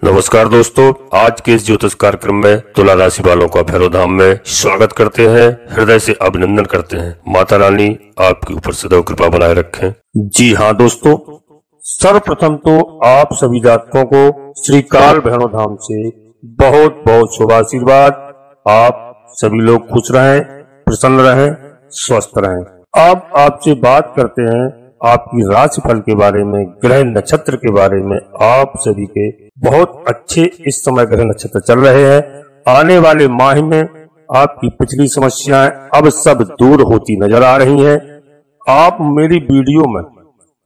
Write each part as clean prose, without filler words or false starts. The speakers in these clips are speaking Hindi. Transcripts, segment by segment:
नमस्कार दोस्तों, आज के इस ज्योतिष कार्यक्रम में तुला राशि वालों का भैरव धाम में स्वागत करते हैं। हृदय से अभिनंदन करते हैं। माता रानी आपके ऊपर सदैव कृपा बनाए रखें। जी हाँ दोस्तों, सर्वप्रथम तो आप सभी जातकों को श्री काल भैरव धाम से बहुत बहुत शुभ आशीर्वाद। आप सभी लोग खुश रहें, प्रसन्न रहें, स्वस्थ रहें। अब आपसे बात करते हैं आपकी राशिफल के बारे में, ग्रह नक्षत्र के बारे में। आप सभी के बहुत अच्छे इस समय ग्रह नक्षत्र चल रहे हैं। आने वाले माह में आपकी पिछली समस्याएं अब सब दूर होती नजर आ रही हैं। आप मेरी वीडियो में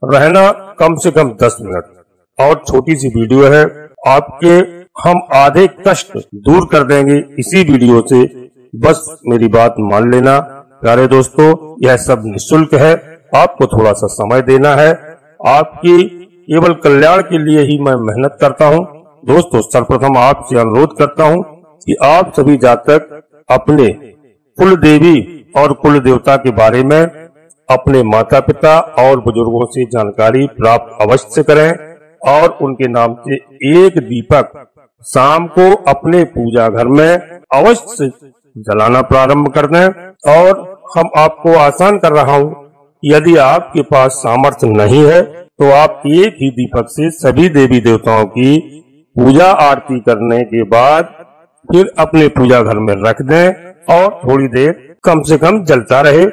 रहना कम से कम 10 मिनट और छोटी सी वीडियो है, आपके हम आधे कष्ट दूर कर देंगे इसी वीडियो से। बस मेरी बात मान लेना प्यारे दोस्तों, यह सब निःशुल्क है। आपको थोड़ा सा समय देना है। आपकी केवल कल्याण के लिए ही मैं मेहनत करता हूं। दोस्तों, सर्वप्रथम आपसे अनुरोध करता हूं कि आप सभी जातक अपने कुल देवी और कुल देवता के बारे में अपने माता पिता और बुजुर्गों से जानकारी प्राप्त अवश्य करें और उनके नाम से एक दीपक शाम को अपने पूजा घर में अवश्य जलाना प्रारंभ कर दें। और हम आपको आसान कर रहा हूं, यदि आपके पास सामर्थ्य नहीं है तो आप एक ही दीपक से सभी देवी देवताओं की पूजा आरती करने के बाद फिर अपने पूजा घर में रख दें और थोड़ी देर कम से कम जलता रहे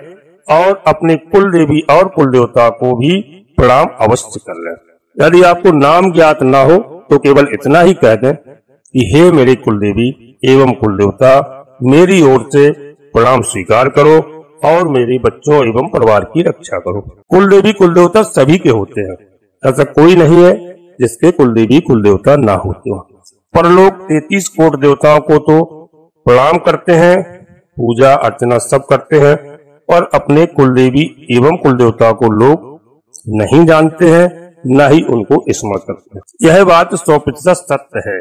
और अपने कुल देवी और कुल देवता को भी प्रणाम अवश्य कर लें। यदि आपको नाम ज्ञात ना हो तो केवल इतना ही कह दें कि हे मेरे कुल देवी एवं कुल देवता, मेरी ओर से प्रणाम स्वीकार करो और मेरे बच्चों एवं परिवार की रक्षा करो। कुल देवी कुल देवता सभी के होते हैं, ऐसा कोई नहीं है जिसके कुल देवी कुल देवता ना होते हो। पर लोग 33 कोट देवताओं को तो प्रणाम करते हैं, पूजा अर्चना सब करते हैं, और अपने कुल देवी एवं कुल देवता को लोग नहीं जानते हैं, न ही उनको स्मरण करते हैं। यह बात 100% सत्य है,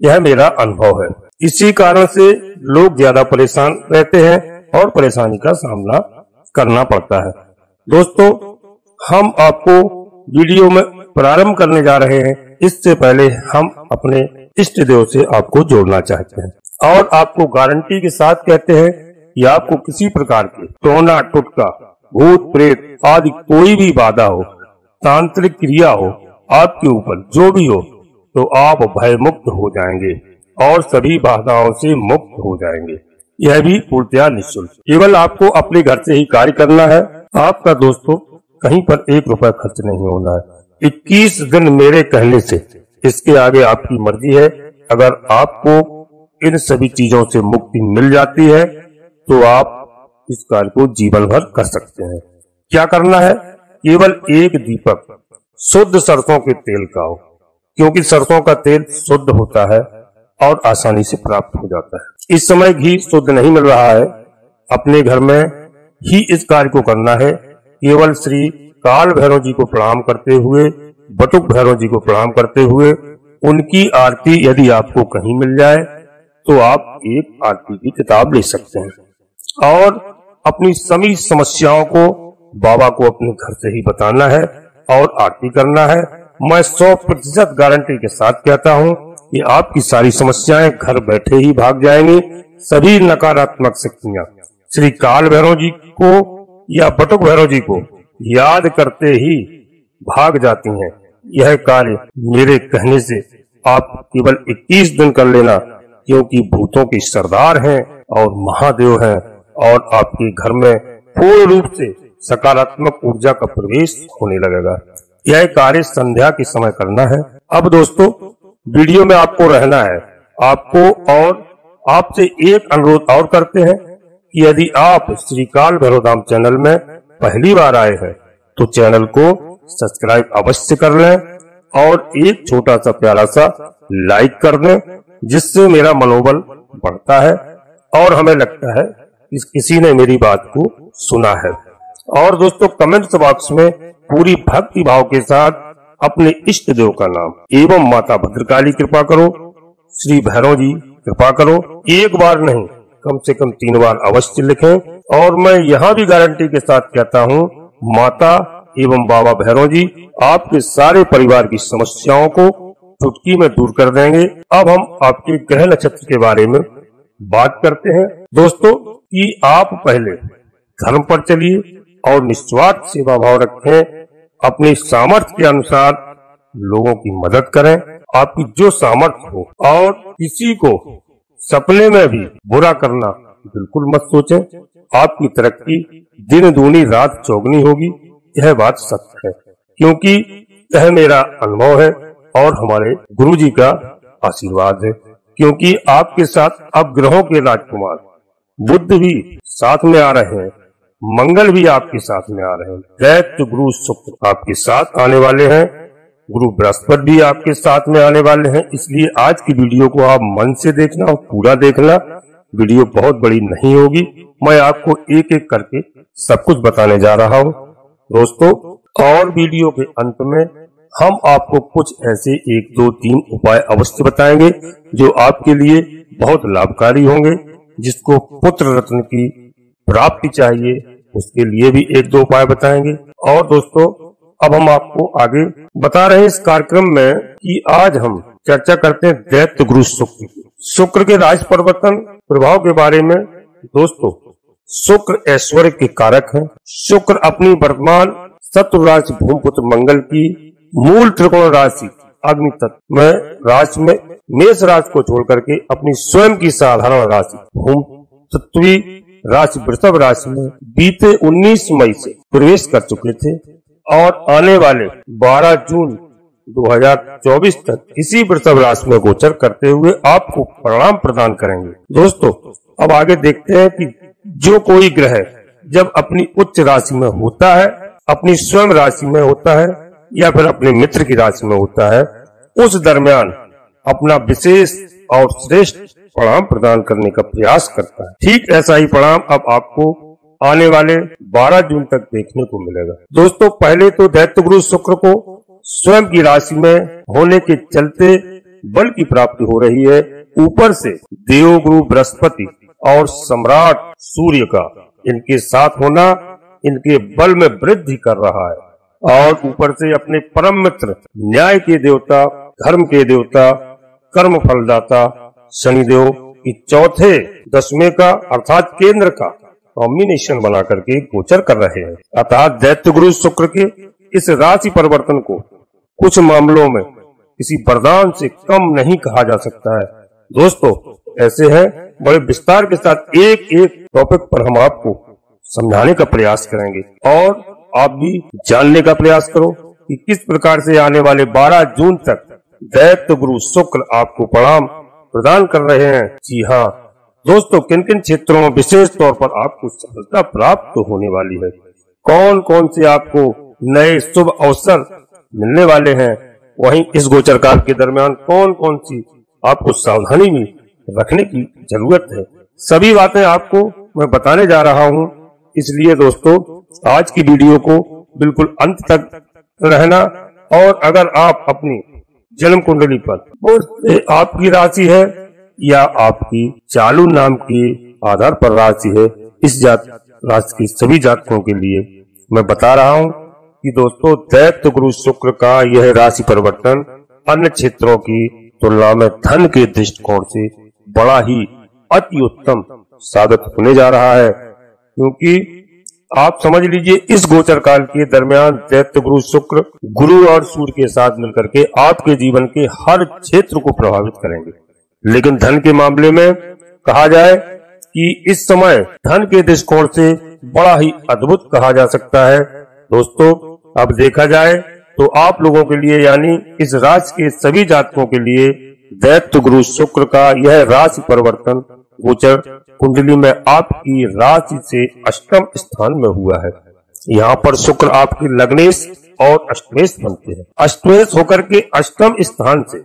यह मेरा अनुभव है। इसी कारण से लोग ज्यादा परेशान रहते हैं और परेशानी का सामना करना पड़ता है। दोस्तों, हम आपको वीडियो में प्रारंभ करने जा रहे हैं। इससे पहले हम अपने इष्ट देव से आपको जोड़ना चाहते हैं और आपको गारंटी के साथ कहते हैं कि आपको किसी प्रकार के टोना टुटका, भूत प्रेत आदि कोई भी बाधा हो, तांत्रिक क्रिया हो आपके ऊपर जो भी हो, तो आप भय मुक्त हो जाएंगे और सभी बाधाओं से मुक्त हो जाएंगे। यह भी पूर्णतया निःशुल्क। केवल आपको अपने घर से ही कार्य करना है। आपका दोस्तों कहीं पर 1 रुपया खर्च नहीं होना है। 21 दिन मेरे कहने से, इसके आगे आपकी मर्जी है। अगर आपको इन सभी चीजों से मुक्ति मिल जाती है तो आप इस कार्य को जीवन भर कर सकते हैं। क्या करना है? केवल एक दीपक शुद्ध सरसों के तेल का हो, क्योंकि सरसों का तेल शुद्ध होता है और आसानी से प्राप्त हो जाता है। इस समय घी शुद्ध नहीं मिल रहा है, अपने घर में ही इस कार्य को करना है। केवल श्री काल भैरव जी को प्रणाम करते हुए, बटुक भैरव जी को प्रणाम करते हुए, उनकी आरती यदि आपको कहीं मिल जाए तो आप एक आरती की किताब ले सकते हैं और अपनी सभी समस्याओं को बाबा को अपने घर से ही बताना है और आरती करना है। मैं 100% गारंटी के साथ कहता हूं कि आपकी सारी समस्याएं घर बैठे ही भाग जाएंगी। सभी नकारात्मक शक्तियां श्री काल भैरव जी को या बटुक भैरव जी को याद करते ही भाग जाती हैं। यह कार्य मेरे कहने से आप केवल 21 दिन कर लेना, क्योंकि भूतों के सरदार हैं और महादेव हैं और आपके घर में पूर्ण रूप से सकारात्मक ऊर्जा का प्रवेश होने लगेगा। यह कार्य संध्या के समय करना है। अब दोस्तों, वीडियो में आपको रहना है। आपको और आपसे एक अनुरोध और करते हैं कि यदि आप श्री काल भैरव धाम चैनल में पहली बार आए हैं तो चैनल को सब्सक्राइब अवश्य कर लें और एक छोटा सा प्यारा सा लाइक कर दें, जिससे मेरा मनोबल बढ़ता है और हमें लगता है कि किसी ने मेरी बात को सुना है। और दोस्तों, कमेंट बॉक्स में पूरी भक्ति भाव के साथ अपने इष्ट देव का नाम एवं माता भद्रकाली कृपा करो, श्री भैरव जी कृपा करो, एक बार नहीं कम से कम 3 बार अवश्य लिखें। और मैं यहाँ भी गारंटी के साथ कहता हूँ, माता एवं बाबा भैरव जी आपके सारे परिवार की समस्याओं को चुटकी में दूर कर देंगे। अब हम आपके ग्रह नक्षत्र के बारे में बात करते हैं दोस्तों कि आप पहले धर्म पर चलिए और निस्वार्थ सेवा भाव रखें। अपने सामर्थ्य के अनुसार लोगों की मदद करें, आपकी जो सामर्थ्य हो, और किसी को सपने में भी बुरा करना बिल्कुल मत सोचें। आपकी तरक्की दिन दूनी रात चौगनी होगी, यह बात सत्य है, क्योंकि यह मेरा अनुभव है और हमारे गुरुजी का आशीर्वाद है। क्योंकि आपके साथ अब ग्रहों के राजकुमार बुध भी साथ में आ रहे हैं, मंगल भी आपके साथ में आ रहे हैं, दैत्य गुरु शुक्र आपके साथ आने वाले हैं, गुरु बृहस्पति भी आपके साथ में आने वाले हैं। इसलिए आज की वीडियो को आप मन से देखना और पूरा देखना। वीडियो बहुत बड़ी नहीं होगी, मैं आपको एक एक करके सब कुछ बताने जा रहा हूँ दोस्तों। और वीडियो के अंत में हम आपको कुछ ऐसे 1 2 3 उपाय अवश्य बताएंगे जो आपके लिए बहुत लाभकारी होंगे। जिसको पुत्र रत्न की प्राप्ति चाहिए उसके लिए भी 1 2 उपाय बताएंगे। और दोस्तों अब हम आपको आगे बता रहे हैं इस कार्यक्रम में कि आज हम चर्चा करते हैं दैत्य गुरु शुक्र की, शुक्र के राशि परिवर्तन प्रभाव के बारे में। दोस्तों शुक्र ऐश्वर्य के कारक हैं। शुक्र अपनी वर्तमान शत्रु राशि भूमिपुत्र मंगल की मूल त्रिकोण राशि अग्नि तत्व में राशि में मेष राशि को छोड़ करके अपनी स्वयं की साधारण राशि भूमितत्वी राशि वृषभ राशि में बीते 19 मई से प्रवेश कर चुके थे और आने वाले 12 जून 2024 तक इसी वृषभ राशि में गोचर करते हुए आपको परिणाम प्रदान करेंगे। दोस्तों अब आगे देखते हैं कि जो कोई ग्रह जब अपनी उच्च राशि में होता है, अपनी स्वयं राशि में होता है या फिर अपने मित्र की राशि में होता है, उस दरमियान अपना विशेष और श्रेष्ठ परिणाम प्रदान करने का प्रयास करता है। ठीक ऐसा ही परिणाम अब आपको आने वाले 12 जून तक देखने को मिलेगा। दोस्तों पहले तो दैत्य गुरु शुक्र को स्वयं की राशि में होने के चलते बल की प्राप्ति हो रही है। ऊपर से देव गुरु बृहस्पति और सम्राट सूर्य का इनके साथ होना इनके बल में वृद्धि कर रहा है। और ऊपर से अपने परम मित्र न्याय के देवता, धर्म के देवता, कर्म फलदाता शनिदेव की चौथे 10वें का अर्थात केंद्र का कॉम्बिनेशन बना करके गोचर कर रहे हैं। अर्थात दैत्य गुरु शुक्र के इस राशि परिवर्तन को कुछ मामलों में किसी वरदान से कम नहीं कहा जा सकता है। दोस्तों ऐसे है बड़े विस्तार के साथ एक एक टॉपिक पर हम आपको समझाने का प्रयास करेंगे और आप भी जानने का प्रयास करो कि किस प्रकार से आने वाले 12 जून तक दैत्य गुरु शुक्र आपको परिणाम प्रदान कर रहे हैं। जी हाँ दोस्तों, किन किन क्षेत्रों में विशेष तौर पर आपको सफलता प्राप्त होने वाली है, कौन कौन से आपको नए शुभ अवसर मिलने वाले हैं, वहीं इस गोचर काल के दरमियान कौन कौन सी आपको सावधानी में रखने की जरूरत है, सभी बातें आपको मैं बताने जा रहा हूं। इसलिए दोस्तों आज की वीडियो को बिल्कुल अंत तक रहना। और अगर आप अपनी जन्म कुंडली पर आपकी राशि है या आपकी चालू नाम के आधार पर राशि है, इस जात राशि की सभी जातकों के लिए मैं बता रहा हूं कि दोस्तों दैत्य गुरु शुक्र का यह राशि परिवर्तन अन्य क्षेत्रों की तुलना में धन के दृष्टिकोण से बड़ा ही अति उत्तम साबित होने जा रहा है। क्योंकि आप समझ लीजिए इस गोचर काल के दरमियान दैत्य गुरु शुक्र गुरु और सूर्य के साथ मिलकर के आपके जीवन के हर क्षेत्र को प्रभावित करेंगे। लेकिन धन के मामले में कहा जाए कि इस समय धन के दृष्टिकोण से बड़ा ही अद्भुत कहा जा सकता है। दोस्तों अब देखा जाए तो आप लोगों के लिए यानी इस राशि के सभी जातकों के लिए दैत्य गुरु शुक्र का यह राशि परिवर्तन गोचर कुंडली में आपकी राशि से अष्टम स्थान में हुआ है। यहाँ पर शुक्र आपकी लग्नेश और अष्टमेश बनते हैं। अष्टमेश होकर के अष्टम स्थान से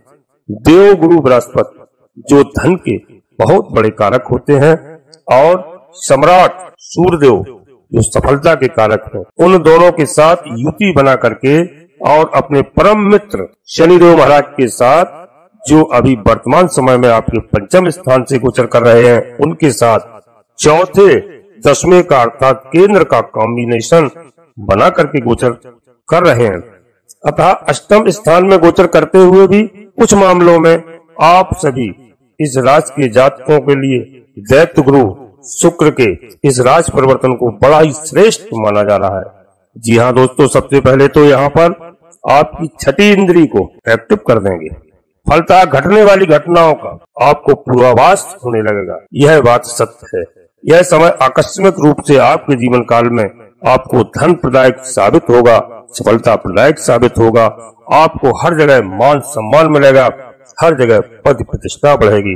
देव गुरु बृहस्पति जो धन के बहुत बड़े कारक होते हैं और सम्राट सूर्यदेव जो सफलता के कारक हैं, उन दोनों के साथ युति बना करके और अपने परम मित्र शनिदेव महाराज के साथ जो अभी वर्तमान समय में आपके पंचम स्थान से गोचर कर रहे हैं, उनके साथ चौथे 10वें का अर्थात केंद्र का कॉम्बिनेशन बना करके गोचर कर रहे हैं। अतः अष्टम स्थान में गोचर करते हुए भी कुछ मामलों में आप सभी इस राशि के जातकों के लिए दैत्य गुरु शुक्र के इस राशि परिवर्तन को बड़ा ही श्रेष्ठ माना जा रहा है। जी हाँ दोस्तों, सबसे पहले तो यहाँ पर आपकी छठी इंद्री को एक्टिव कर देंगे। फलतः घटने वाली घटनाओं का आपको पूर्वाभास होने लगेगा। यह बात सत्य है। यह समय आकस्मिक रूप से आपके जीवन काल में आपको धन प्रदायक साबित होगा, सफलता प्रदायक साबित होगा। आपको हर जगह मान सम्मान मिलेगा, हर जगह पद प्रतिष्ठा बढ़ेगी।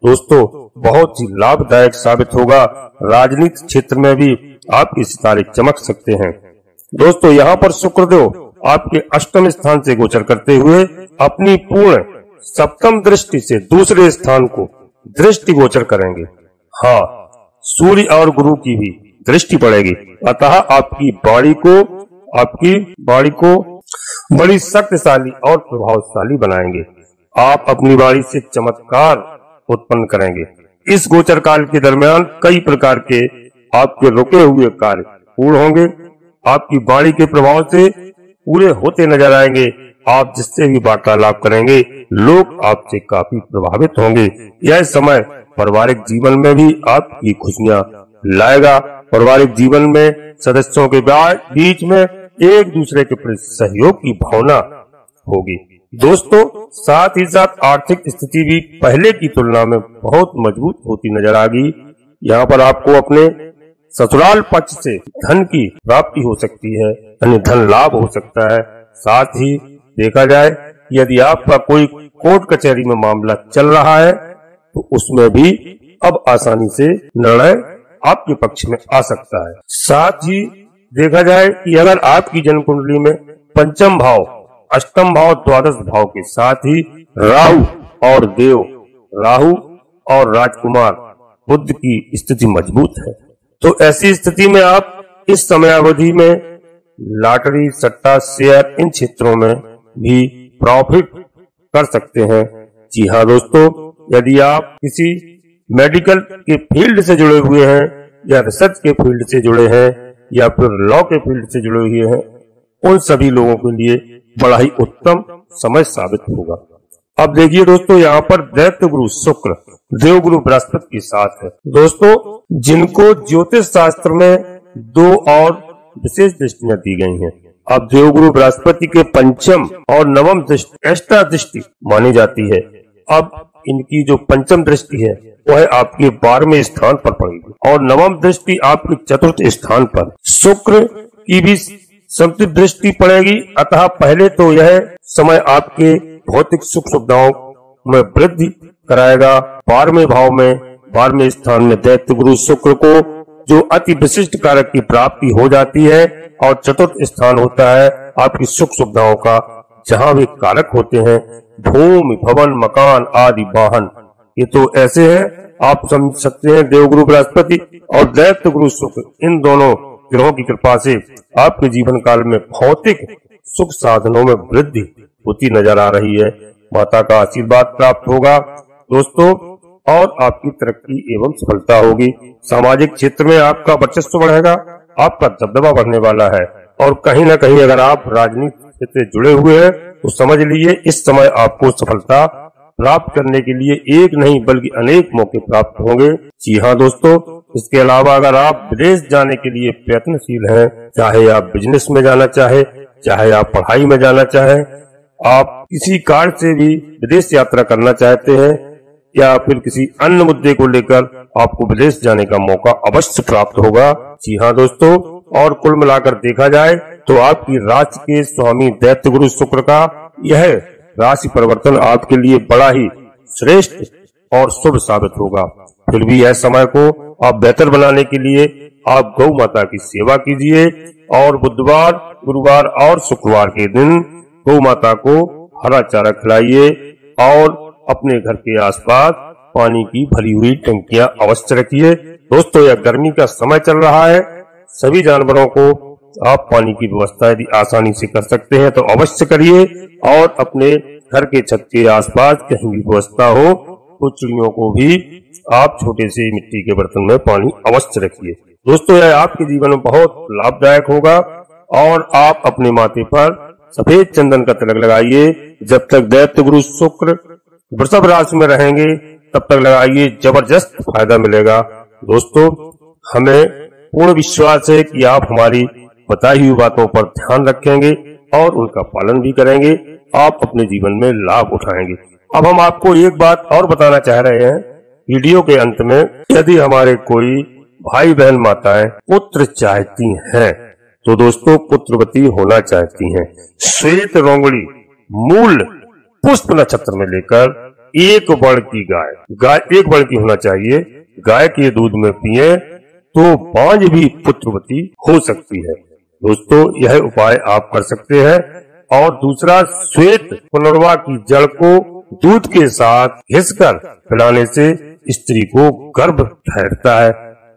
दोस्तों, बहुत ही लाभदायक साबित होगा। राजनीतिक क्षेत्र में भी आपके सितारे चमक सकते हैं। दोस्तों, यहाँ पर शुक्रदेव आपके अष्टम स्थान से गोचर करते हुए अपनी पूर्ण सप्तम दृष्टि से दूसरे स्थान को दृष्टि गोचर करेंगे। हाँ, सूर्य और गुरु की भी दृष्टि पड़ेगी। अतः आपकी वाणी को बड़ी शक्तिशाली और प्रभावशाली बनाएंगे। आप अपनी वाणी से चमत्कार उत्पन्न करेंगे। इस गोचर काल के दरमियान कई प्रकार के आपके रुके हुए कार्य पूर्ण होंगे। आपकी वाणी के प्रभाव से पूरे होते नजर आएंगे। आप जिससे भी वार्तालाप करेंगे, लोग आपसे काफी प्रभावित होंगे। यह समय पारिवारिक जीवन में भी आपकी खुशियां लाएगा। पारिवारिक जीवन में सदस्यों के बीच में एक दूसरे के प्रति सहयोग की भावना होगी। दोस्तों, साथ ही साथ आर्थिक स्थिति भी पहले की तुलना में बहुत मजबूत होती नजर आएगी। यहाँ पर आपको अपने ससुराल पक्ष से धन की प्राप्ति हो सकती है, यानी धन लाभ हो सकता है। साथ ही देखा जाए, यदि आपका कोई कोर्ट कचहरी में मामला चल रहा है तो उसमें भी अब आसानी से निर्णय आपके पक्ष में आ सकता है। साथ ही देखा जाए कि अगर आपकी जन्म कुंडली में पंचम भाव, अष्टम भाव, द्वादश भाव के साथ ही राहु और राजकुमार बुध की स्थिति मजबूत है, तो ऐसी स्थिति में आप इस समयावधि में लॉटरी, सट्टा, शेयर इन क्षेत्रों में भी प्रॉफिट कर सकते हैं। जी हाँ दोस्तों, यदि आप किसी मेडिकल के फील्ड से जुड़े हुए हैं या रिसर्च के फील्ड से जुड़े हैं या फिर लॉ के फील्ड से जुड़े हुए हैं, उन सभी लोगों के लिए बड़ा ही उत्तम समय साबित होगा। अब देखिए दोस्तों, यहाँ पर दैत्य गुरु शुक्र देवगुरु बृहस्पति के साथ है। दोस्तों, जिनको ज्योतिष शास्त्र में दो और विशेष दृष्टियां दी गई हैं। अब देवगुरु बृहस्पति के पंचम और नवम दृष्टि एक्स्ट्रा दृष्टि मानी जाती है। अब इनकी जो पंचम दृष्टि है वह आपके 12वें स्थान पर पड़ेगी और नवम दृष्टि आपके चतुर्थ स्थान पर। शुक्र की भी समृद्ध दृष्टि पड़ेगी। अतः पहले तो यह समय आपके भौतिक सुख सुविधाओं में वृद्धि कराएगा। 12वें भाव में 12वें स्थान में दैत्य गुरु शुक्र को जो अति विशिष्ट कारक की प्राप्ति हो जाती है और चतुर्थ स्थान होता है आपकी सुख सुविधाओं का, जहाँ वे कारक होते हैं भूमि, भवन, मकान आदि वाहन। ये तो ऐसे है, आप समझ सकते हैं देवगुरु बृहस्पति और दैत्य गुरु शुक्र, इन दोनों ग्रहों की कृपा से आपके जीवन काल में भौतिक सुख साधनों में वृद्धि होती नजर आ रही है। माता का आशीर्वाद प्राप्त होगा दोस्तों, और आपकी तरक्की एवं सफलता होगी। सामाजिक क्षेत्र में आपका वर्चस्व बढ़ेगा, आपका दबदबा बढ़ने वाला है। और कहीं न कहीं अगर आप राजनीति क्षेत्र से जुड़े हुए हैं तो समझ लीजिए इस समय आपको सफलता प्राप्त करने के लिए एक नहीं बल्कि अनेक मौके प्राप्त होंगे। जी हाँ दोस्तों, इसके अलावा अगर आप विदेश जाने के लिए प्रयत्नशील हैं, चाहे आप बिजनेस में जाना चाहे, चाहे आप पढ़ाई में जाना चाहे, आप किसी कार्य से भी विदेश यात्रा करना चाहते हैं या फिर किसी अन्य मुद्दे को लेकर आपको विदेश जाने का मौका अवश्य प्राप्त होगा। जी हाँ दोस्तों, और कुल मिलाकर देखा जाए तो आपकी राशि के स्वामी दैत्य गुरु शुक्र का यह राशि परिवर्तन आपके लिए बड़ा ही श्रेष्ठ और शुभ साबित होगा। फिर भी यह समय को आप बेहतर बनाने के लिए आप गौ माता की सेवा कीजिए और बुधवार, गुरुवार और शुक्रवार के दिन गौ माता को हरा चारा खिलाइए और अपने घर के आसपास पानी की भरी हुई टंकियां अवश्य रखिए। दोस्तों, यह गर्मी का समय चल रहा है, सभी जानवरों को आप पानी की व्यवस्था यदि आसानी से कर सकते हैं तो अवश्य करिए और अपने घर के छत के आसपास कहीं भी व्यवस्था हो तो चिड़ियों को भी आप छोटे से मिट्टी के बर्तन में पानी अवश्य रखिए। दोस्तों, यह आपके जीवन में बहुत लाभदायक होगा और आप अपने माथे पर सफेद चंदन का तिलक लगाइए। जब तक दैत्य गुरु शुक्र वृषभ राशि में रहेंगे तब तक लगाइए, जबरदस्त फायदा मिलेगा। दोस्तों, हमें पूर्ण विश्वास है कि आप हमारी बताई हुई बातों पर ध्यान रखेंगे और उनका पालन भी करेंगे। आप अपने जीवन में लाभ उठाएंगे। अब हम आपको एक बात और बताना चाह रहे हैं वीडियो के अंत में। यदि हमारे कोई भाई बहन माताएं पुत्र चाहती हैं तो दोस्तों पुत्रवती होना चाहती हैं, श्वेत रोंगड़ी मूल पुष्प नक्षत्र में लेकर एक वर्ण की गाय एक वर्ण की होना चाहिए, गाय के दूध में पिए तो बांझ भी पुत्रवती हो सकती है। दोस्तों, यह उपाय आप कर सकते हैं। और दूसरा, श्वेत पुनर्वा की जड़ को दूध के साथ घिसकर पिलाने से स्त्री को गर्भ ठहरता है।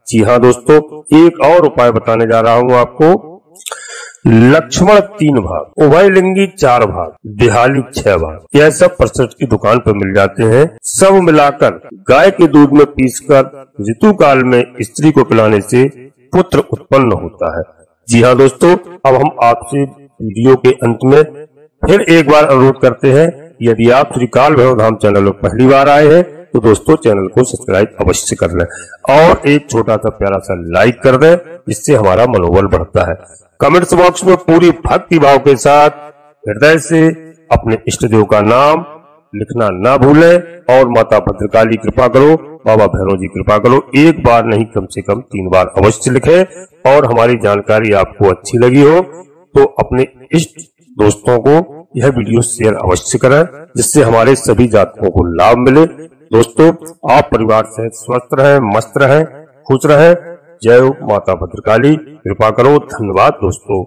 जी हाँ दोस्तों, एक और उपाय बताने जा रहा हूँ आपको। लक्ष्मण 3 भाग, उभयलिंगी 4 भाग, दिहाली 6 भाग, यह सब प्रसट की दुकान पर मिल जाते हैं। सब मिलाकर गाय के दूध में पीसकर ऋतु काल में स्त्री को पिलाने से पुत्र उत्पन्न होता है। जी हाँ दोस्तों, अब हम आपसे वीडियो के अंत में फिर एक बार अनुरोध करते हैं, यदि आप श्री काल भैरव धाम चैनल पर पहली बार आए हैं तो दोस्तों चैनल को सब्सक्राइब अवश्य कर लें और एक छोटा सा प्यारा सा लाइक कर दें, जिससे हमारा मनोबल बढ़ता है। कमेंट्स बॉक्स में पूरी भक्ति भाव के साथ हृदय से अपने इष्ट देव का नाम लिखना ना भूलें और माता भद्रकाली कृपा करो, बाबा भैरव जी कृपा करो, एक बार नहीं कम से कम 3 बार अवश्य लिखें। और हमारी जानकारी आपको अच्छी लगी हो तो अपने इष्ट दोस्तों को यह वीडियो शेयर अवश्य करें, जिससे हमारे सभी जातकों को लाभ मिले। दोस्तों, आप परिवार से स्वस्थ रहें, मस्त रहें, खुश रहें। जय हो माता भद्रकाली, कृपा करो। धन्यवाद दोस्तों।